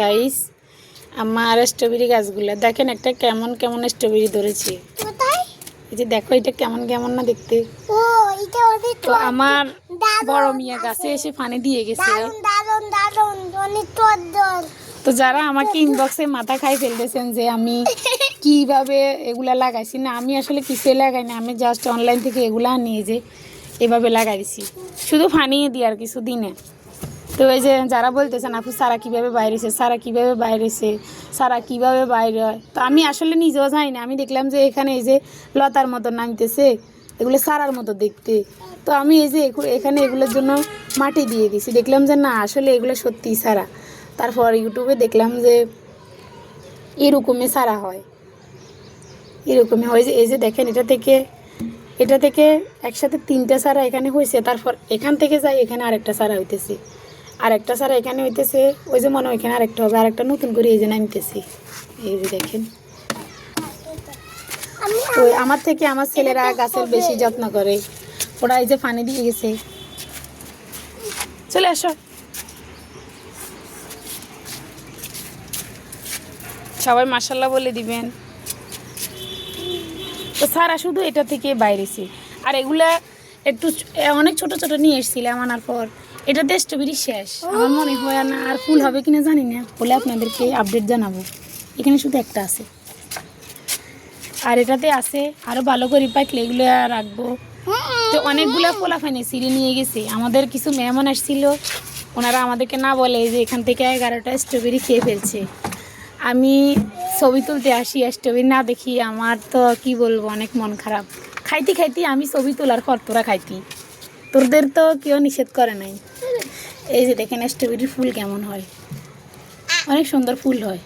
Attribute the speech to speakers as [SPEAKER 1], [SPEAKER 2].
[SPEAKER 1] Guys, আমার strawberry গাছগুলো দেখেন একটা কেমন কেমন স্ট্রবেরি ধরেছে। এই যে দেখো, এটা কেমন কেমন না দেখতে। তো আমার বড় মিয়া গাছে এসে পানি দিয়ে গেছে। তো যারা আমাকে ইনবক্সে মাথা খাই ফেলতেছেন যে আমি কিভাবে এগুলা লাগাইছি, না আমি আসলে কিছুই লাগাই না, আমি জাস্ট অনলাইন থেকে এগুলা নিয়ে যে এভাবে লাগাইছি, শুধু ফানিয়ে দিই আর কিছু দিনে। তো এই যে যারা বলতেছেন আপু সারা কীভাবে বাইরেছে, সারা কীভাবে বাইরেছে, সারা কীভাবে বাইরে হয়, তো আমি আসলে নিজেও জানি না। আমি দেখলাম যে এখানে এই যে লতার মতো নামতেছে, এগুলো সারার মতো দেখতে। তো আমি এই যে এখানে এগুলোর জন্য মাটি দিয়ে দিছি, দেখলাম যে না আসলে এগুলো সত্যিই সারা। তারপর ইউটিউবে দেখলাম যে এরকমই সারা হয়, এরকমই হয়। যে এই যে দেখেন, এটা থেকে একসাথে 3টা সারা এখানে হয়েছে। তারপর এখান থেকে যাই এখানে আরেকটা সারা হইতেছে, আরেকটা সারা এখানে হইতেছে, ওই যে মনে হয় এখানে আরেকটা হবে, আরেকটা নতুন করে এই যে নামতেছে। এই যে দেখেন, তো আমার থেকে আমার ছেলেরা গাছের বেশি যত্ন করে। ওরা এই যে পানি দিয়ে গেছে। চলে আসো, সবাই মাশাআল্লাহ বলে দিবেন। তো সারা শুধু এটা থেকে বাইরেছি, আর এগুলা একটু অনেক ছোট ছোট নিয়ে এসেছিলাম। আনার পর এটাতে স্ট্রবেরি শেষ, আমার মনে হয় না আর ফুল হবে কিনা জানি না, বলে আপনাদেরকে আপডেট জানাবো। এখানে শুধু একটা আছে, আর এটাতে আছে আরও ভালো করে পাকলে এগুলো রাখবো। তো অনেকগুলো পোলাফানি সিঁড়ি নিয়ে গেছে, আমাদের কিছু মেহমান আসছিল, ওনারা আমাদেরকে না বলে যে এখান থেকে 11টা স্ট্রবেরি খেয়ে ফেলছে। আমি ছবি তুলতে আসি, স্ট্রবেরি না দেখি আমার তো কি বলবো, অনেক মন খারাপ। খাইতে খাইতে আমি ছবি তোলার পর তোরা খাইতি, তোদের তো কেউ নিষেধ করে নাই। এই যে দেখেন স্ট্রবেরির ফুল কেমন হয়, অনেক সুন্দর ফুল হয়।